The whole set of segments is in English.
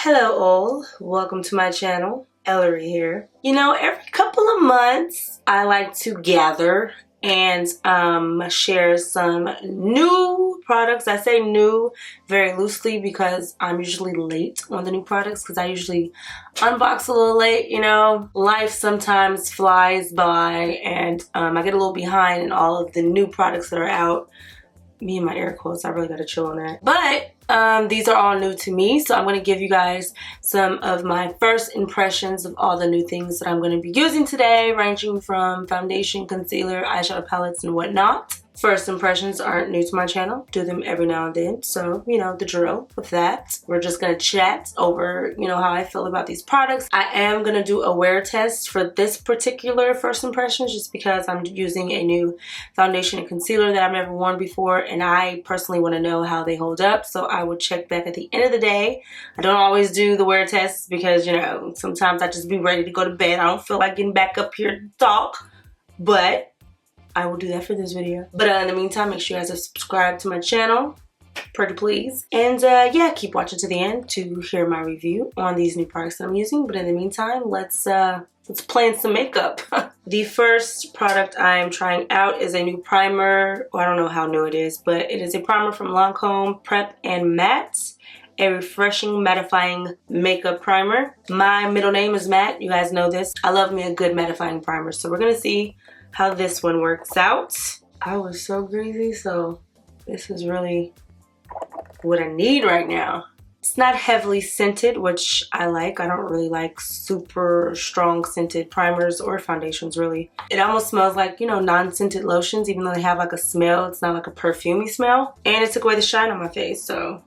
Hello all, welcome to my channel. Ellarie here. You know, every couple of months I like to gather and share some new products. I say new very loosely because I'm usually late on the new products because I usually unbox a little late. You know, life sometimes flies by and I get a little behind in all of the new products that are out. Me and my air quotes, I really gotta chill on that. But these are all new to me, so I'm gonna give you guys some of my first impressions of all the new things that I'm gonna be using today, ranging from foundation, concealer, eyeshadow palettes, and whatnot. First impressions aren't new to my channel. Do them every now and then, so you know the drill with that. We're just gonna chat over, you know, how I feel about these products. I am gonna do a wear test for this particular first impressions just because I'm using a new foundation and concealer that I've never worn before, and I personally want to know how they hold up, so I will check back at the end of the day. I don't always do the wear tests because, you know, sometimes I just be ready to go to bed. I don't feel like getting back up here to talk, but I will do that for this video. But in the meantime, make sure you guys are subscribed to my channel, pretty please. And yeah, keep watching to the end to hear my review on these new products that I'm using. But in the meantime, let's play in some makeup. The first product I'm trying out is a new primer. Well, I don't know how new it is, but it is a primer from Lancome Prep and Matte. A refreshing mattifying makeup primer. My middle name is Matt. You guys know this. I love me a good mattifying primer. So we're gonna see how this one works out. I was so greasy, so this is really what I need right now. It's not heavily scented, which I like. I don't really like super strong scented primers or foundations, really. It almost smells like, you know, non-scented lotions, even though they have like a smell. It's not like a perfumey smell. And it took away the shine on my face, so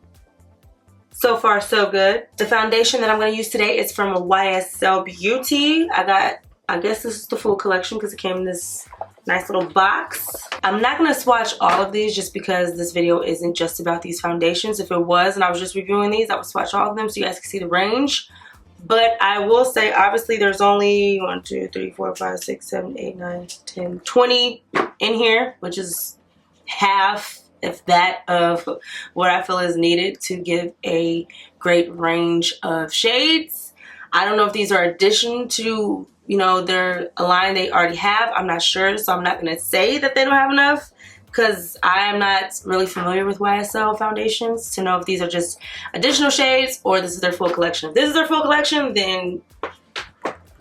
far so good. The foundation that I'm going to use today is from YSL Beauty. I guess this is the full collection because it came in this nice little box. I'm not going to swatch all of these just because this video isn't just about these foundations. If it was and I was just reviewing these, I would swatch all of them so you guys can see the range. But I will say, obviously, there's only 1, 2, 3, 4, 5, 6, 7, 8, 9, 10, 20 in here, which is half, if that, of what I feel is needed to give a great range of shades. I don't know if these are addition to, you know, they're a line they already have. I'm not sure, so I'm not going to say that they don't have enough because I am not really familiar with YSL foundations to know if these are just additional shades or this is their full collection. If this is their full collection, then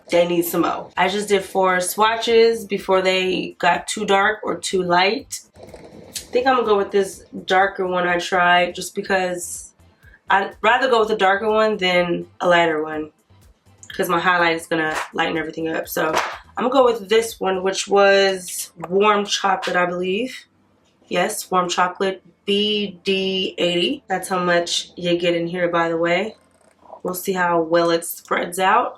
they need some more. I just did 4 swatches before they got too dark or too light. I think I'm going to go with this darker one I tried just because I'd rather go with a darker one than a lighter one, because my highlight is gonna lighten everything up. So I'm gonna go with this one, which was warm chocolate, I believe. Yes, warm chocolate BD80. That's how much you get in here, by the way. We'll see how well it spreads out.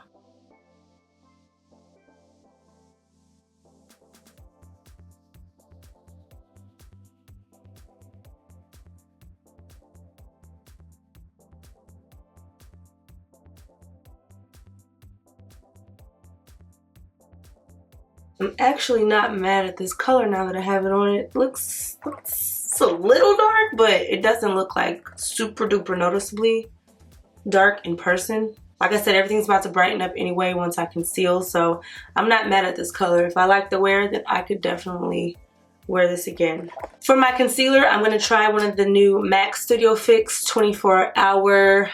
I'm actually not mad at this color now that I have it on. It looks a little dark, but it doesn't look like super duper noticeably dark in person. Like I said, everything's about to brighten up anyway once I conceal, so I'm not mad at this color. If I like the wear, then I could definitely wear this again. For my concealer, I'm going to try one of the new MAC Studio Fix 24-hour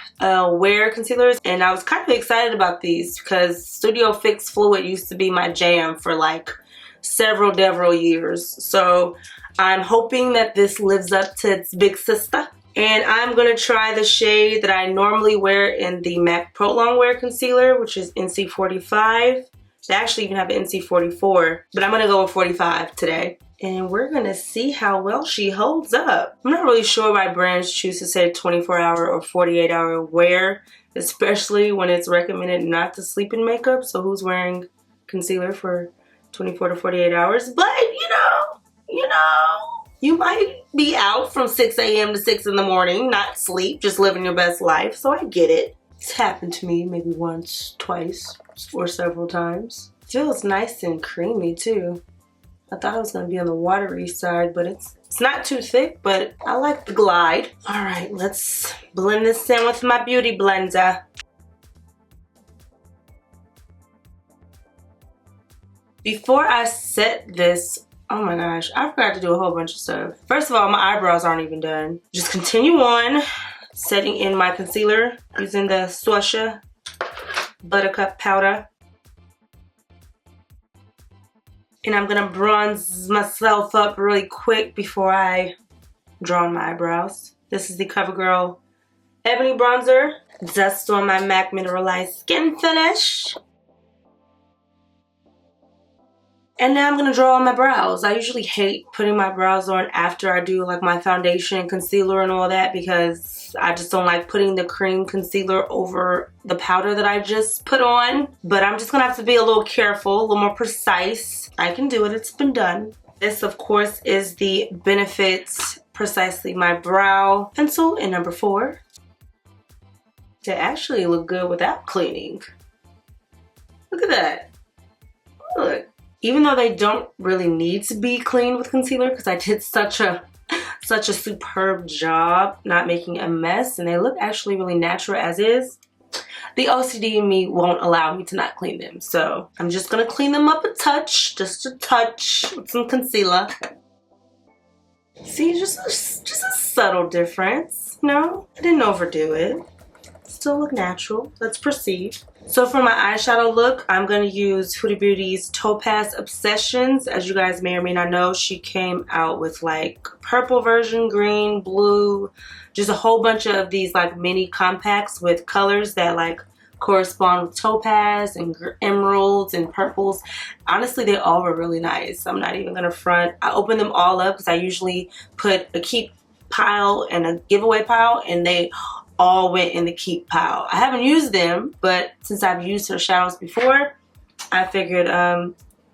wear concealers, and I was kind of excited about these because Studio Fix Fluid used to be my jam for like several years. So I'm hoping that this lives up to its big sister. And I'm going to try the shade that I normally wear in the MAC Pro Longwear Concealer, which is NC45. They actually even have an NC44, but I'm going to go with 45 today. And we're going to see how well she holds up. I'm not really sure why brands choose to say 24-hour or 48-hour wear, especially when it's recommended not to sleep in makeup. So who's wearing concealer for 24 to 48 hours? But, you know, you might be out from 6 a.m. to 6 in the morning, not sleep, just living your best life. So I get it. It's happened to me maybe once, twice, or several times. Feels nice and creamy too. I thought it was going to be on the watery side, but it's not too thick, but I like the glide. All right, let's blend this in with my beauty blender. Before I set this, oh my gosh, I forgot to do a whole bunch of stuff. First of all, my eyebrows aren't even done. Just continue on setting in my concealer using the Swatcha Buttercup powder. And I'm gonna bronze myself up really quick before I draw on my eyebrows. This is the Covergirl Evany bronzer. Dust on my MAC Mineralized Skin Finish. And now I'm gonna draw on my brows. I usually hate putting my brows on after I do like my foundation, concealer, and all that because I just don't like putting the cream concealer over the powder that I just put on. But I'm just gonna have to be a little careful, a little more precise. I can do it, it's been done. This, of course, is the Benefit Precisely My Brow pencil in number 4. They actually look good without cleaning. Look at that. Look. Even though they don't really need to be cleaned with concealer because I did such a superb job not making a mess, and they look actually really natural as is, the OCD in me won't allow me to not clean them. So I'm just gonna clean them up a touch, just a touch with some concealer. See, just a subtle difference. No, I didn't overdo it. Still look natural. Let's proceed. So for my eyeshadow look, I'm going to use Huda Beauty's Topaz Obsessions. As you guys may or may not know, she came out with like purple version, green, blue, just a whole bunch of these like mini compacts with colors that like correspond with topaz and emeralds and purples. Honestly, they all were really nice. I'm not even going to front. I opened them all up because I usually put a keep pile and a giveaway pile, and they all went in the keep pile. I haven't used them, but since I've used her shadows before, I figured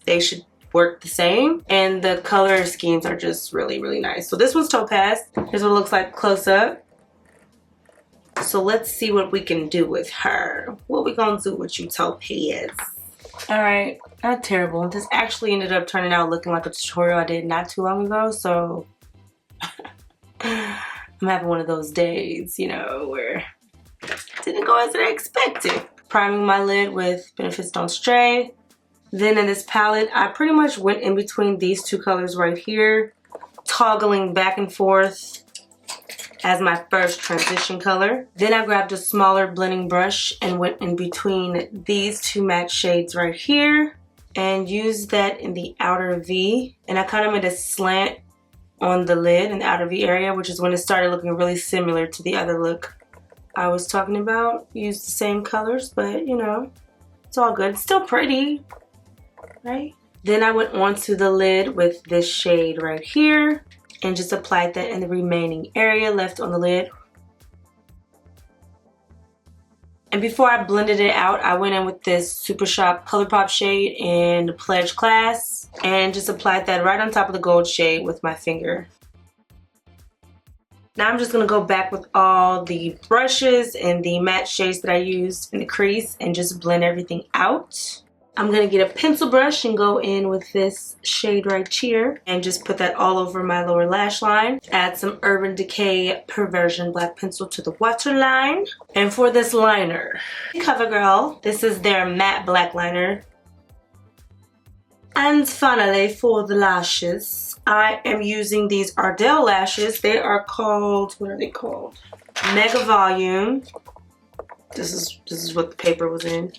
they should work the same. And the color schemes are just really, really nice. So this one's Topaz. Here's what it looks like close up. So let's see what we can do with her. What we gonna do with you, Topaz? All right, not terrible. This actually ended up turning out looking like a tutorial I did not too long ago, so I'm having one of those days, you know, where it didn't go as I expected. Priming my lid with Benefits Don't Stray. Then in this palette, I pretty much went in between these two colors right here, toggling back and forth as my first transition color. Then I grabbed a smaller blending brush and went in between these two matte shades right here and used that in the outer V. And I kind of made a slant on the lid in the outer V area, which is when it started looking really similar to the other look I was talking about. Used the same colors, but you know, it's all good. It's still pretty, right? Then I went onto the lid with this shade right here and just applied that in the remaining area left on the lid. And before I blended it out, I went in with this Super Shop Colourpop shade in the Pledge class and just applied that right on top of the gold shade with my finger. Now I'm just going to go back with all the brushes and the matte shades that I used in the crease and just blend everything out. I'm going to get a pencil brush and go in with this shade right here and just put that all over my lower lash line. Add some Urban Decay Perversion black pencil to the waterline. And for this liner, Covergirl, this is their matte black liner. And finally, for the lashes, I am using these Ardell lashes. They are called, what are they called? Mega Volume. This is what the paper was in.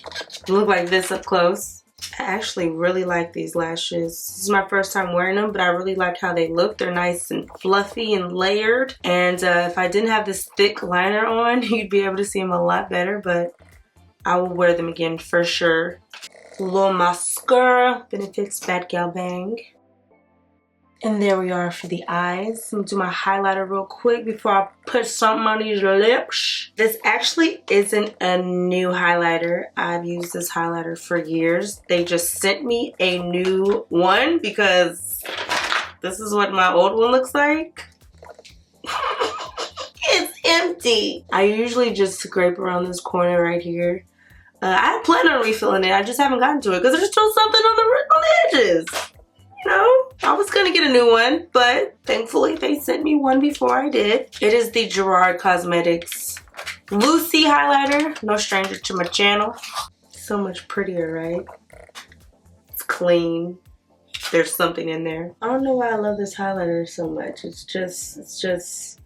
They look like this up close. I actually really like these lashes. This is my first time wearing them, but I really like how they look. They're nice and fluffy and layered. And if I didn't have this thick liner on, you'd be able to see them a lot better, but I will wear them again for sure. A little mascara, Benefits Bad Gal Bang. And there we are for the eyes. I'm gonna do my highlighter real quick before I put something on these lips. This actually isn't a new highlighter. I've used this highlighter for years. They just sent me a new one because this is what my old one looks like. It's empty. I usually just scrape around this corner right here. I plan on refilling it. I just haven't gotten to it because there's still something on the edges. You know, I was gonna get a new one, but thankfully they sent me one before I did. It is the Gerard Cosmetics Lucy highlighter. No stranger to my channel. So much prettier, right? It's clean. There's something in there. I don't know why I love this highlighter so much. It's just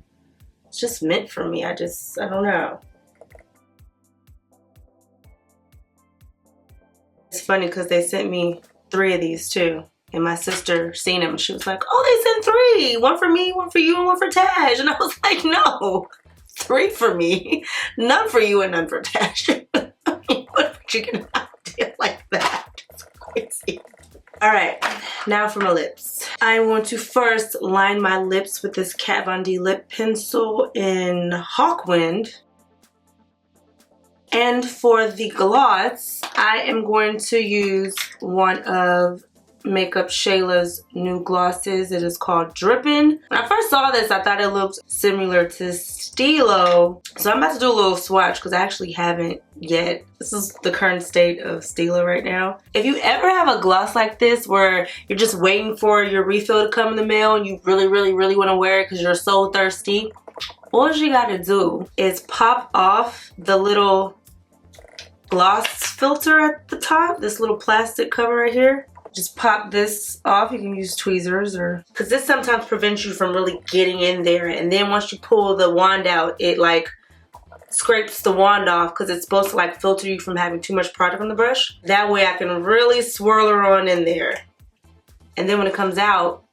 meant for me. I don't know. It's funny because they sent me 3 of these too. And my sister seen them and she was like, oh, they sent 3. 1 for me, 1 for you, and 1 for Taj. And I was like, no, 3 for me, none for you and none for Taj. I mean, what would you get an idea like that? It's crazy. All right, now for my lips. I want to first line my lips with this Kat Von D lip pencil in Hawkwind. And for the gloss, I am going to use one of Makeup Shayla's new glosses. It is called Drippin. When I first saw this, I thought it looked similar to Stilo. So I'm about to do a little swatch because I actually haven't yet. This is the current state of Stilo right now. If you ever have a gloss like this where you're just waiting for your refill to come in the mail and you really want to wear it because you're so thirsty, all you gotta do is pop off the little gloss filter at the top, this little plastic cover right here. Just pop this off. You can use tweezers or, because this sometimes prevents you from really getting in there, and then once you pull the wand out, it like scrapes the wand off because it's supposed to like filter you from having too much product on the brush. That way I can really swirl her on in there, and then when it comes out,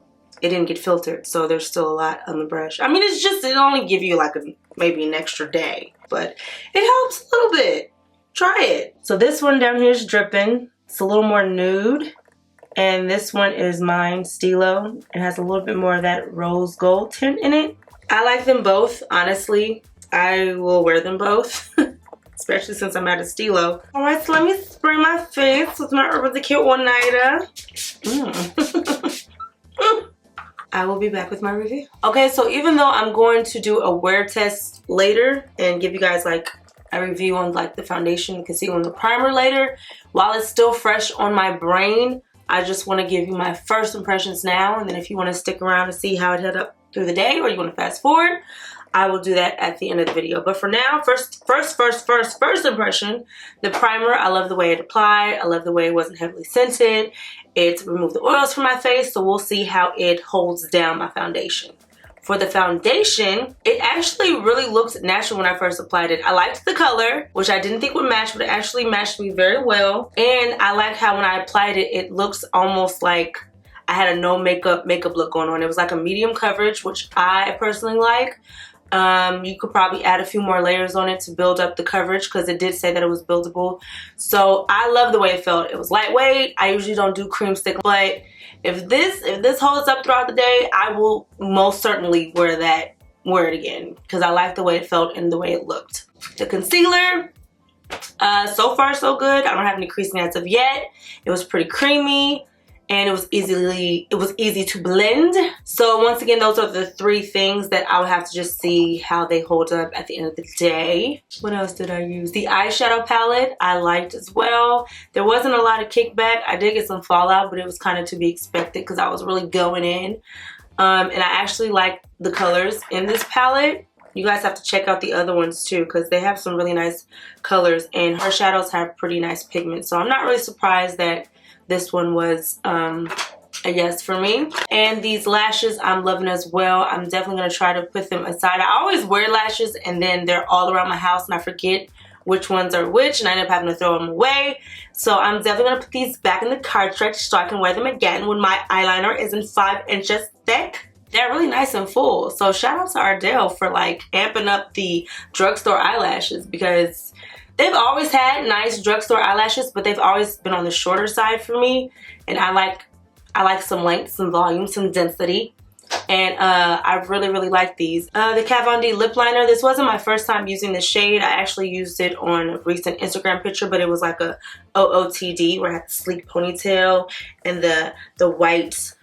it didn't get filtered, so there's still a lot on the brush. I mean, it's just, it'll only give you like maybe an extra day, but it helps a little bit. Try it. So this one down here is Drippin. It's a little more nude. And this one is mine, Stilo. It has a little bit more of that rose gold tint in it. I like them both, honestly. I will wear them both, especially since I'm out of Stilo. All right, so let me spray my face with my Urban Decay One-Nighter. I will be back with my review. Okay, so even though I'm going to do a wear test later and give you guys like a review on like the foundation, the concealer, and the primer later, while it's still fresh on my brain, I just want to give you my first impressions now, and then if you want to stick around and see how it held up through the day, or you want to fast forward, I will do that at the end of the video. But for now, first impression, the primer, I love the way it applied. I love the way it wasn't heavily scented. It removed the oils from my face, so we'll see how it holds down my foundation. For the foundation, it actually really looked natural when I first applied it. I liked the color, which I didn't think would match, but it actually matched me very well. And I like how when I applied it, it looks almost like I had a no makeup look going on. It was like a medium coverage, which I personally like. You could probably add a few more layers on it to build up the coverage because it did say that it was buildable. So I love the way it felt. It was lightweight. I usually don't do cream stick, but if this holds up throughout the day, I will most certainly wear it again because I like the way it felt and the way it looked. The concealer, so far so good. I don't have any creasing as of yet. It was pretty creamy. And it was easy to blend. So once again, those are the 3 things that I would have to just see how they hold up at the end of the day. What else did I use? The eyeshadow palette I liked as well. There wasn't a lot of kickback. I did get some fallout, but it was kind of to be expected because I was really going in. And I actually like the colors in this palette. You guys have to check out the other ones too because they have some really nice colors, and her shadows have pretty nice pigment. So I'm not really surprised that this one was a yes for me. And these lashes I'm loving as well. I'm definitely going to try to put them aside. I always wear lashes and then they're all around my house and I forget which ones are which, and I end up having to throw them away. So I'm definitely going to put these back in the cartridge so I can wear them again when my eyeliner isn't 5 inches thick. They're really nice and full. So shout out to Ardell for like amping up the drugstore eyelashes because they've always had nice drugstore eyelashes, but they've always been on the shorter side for me. And I like some length, some volume, some density. And I really like these. The Kat Von D Lip Liner, this wasn't my first time using the shade. I actually used it on a recent Instagram picture, but it was like a OOTD where I had the sleek ponytail and the white,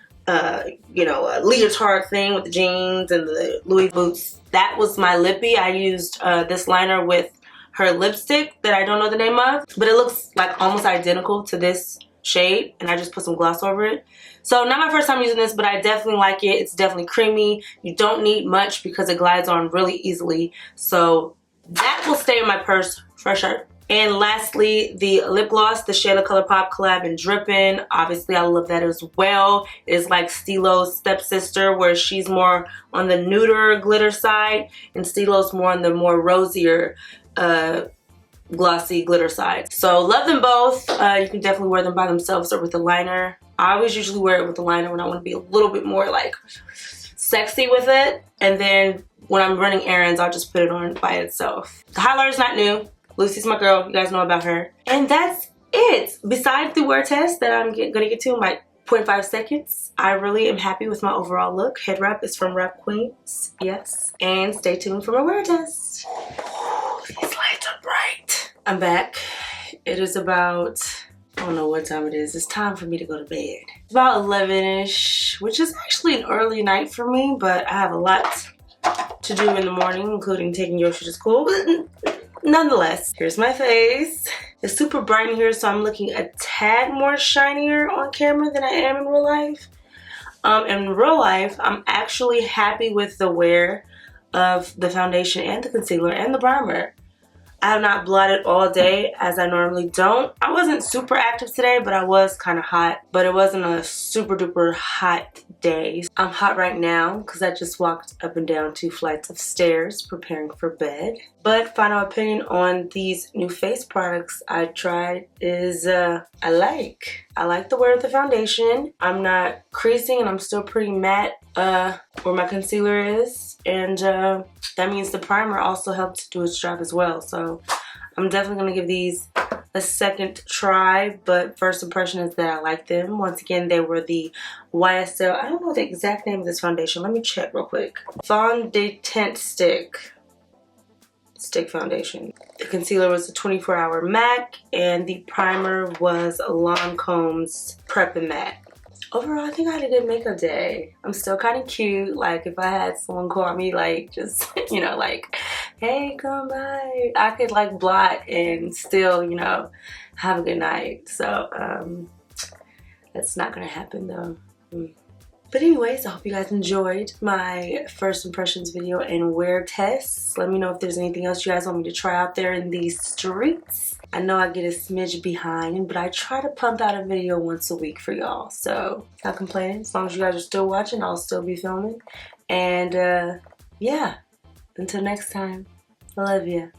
you know, leotard thing with the jeans and the Louis boots. That was my lippy. I used this liner with her lipstick that I don't know the name of, but it looks like almost identical to this shade, and I just put some gloss over it. So not my first time using this, but I definitely like it. It's definitely creamy. You don't need much because it glides on really easily. So that will stay in my purse for sure. And lastly, the lip gloss, the Shayla Colourpop collab in Drippin. Obviously, I love that as well. It's like Stilo's stepsister, where she's more on the neuter glitter side, and Stilo's more on the more rosier, glossy glitter side. So love them both. You can definitely wear them by themselves or with a liner. I always usually wear it with a liner when I want to be a little bit more like sexy with it. And then when I'm running errands, I'll just put it on by itself. The highlighter is not new. Lucy's my girl. You guys know about her. And that's it. Besides the wear test that I'm gonna get to in my 0.5 seconds, I really am happy with my overall look. Head wrap is from Wrap Queens. Yes. And stay tuned for my wear test. Ooh, these lights are bright. I'm back. It is about, I don't know what time it is. It's time for me to go to bed. It's about 11-ish, which is actually an early night for me, but I have a lot to do in the morning, including taking Yoshi to school. Nonetheless, here's my face. It's super bright in here, so I'm looking a tad more shinier on camera than I am in real life. In real life, I'm actually happy with the wear of the foundation and the concealer and the primer. I have not blotted all day as I normally don't. I wasn't super active today, but I was kind of hot. But it wasn't a super duper hot day. I'm hot right now because I just walked up and down 2 flights of stairs preparing for bed. But final opinion on these new face products I tried is I like the wear of the foundation. I'm not creasing and I'm still pretty matte where my concealer is. And that means the primer also helped do its job as well. So I'm definitely going to give these a second try. But first impression is that I like them. Once again, they were the YSL. I don't know the exact name of this foundation. Let me check real quick. Fondant Stick Foundation. The concealer was a 24-hour MAC. And the primer was Lancome's Prep and Matte. Overall, I think I had a good makeup day. I'm still kind of cute. Like, if I had someone call me, like, just, you know, like, hey, come by, I could, like, blot and still, you know, have a good night. So, that's not gonna happen, though. But anyways, I hope you guys enjoyed my first impressions video and wear tests. Let me know if there's anything else you guys want me to try out there in these streets. I know I get a smidge behind, but I try to pump out a video once a week for y'all. So, not complaining. As long as you guys are still watching, I'll still be filming. And, yeah. Until next time, I love you.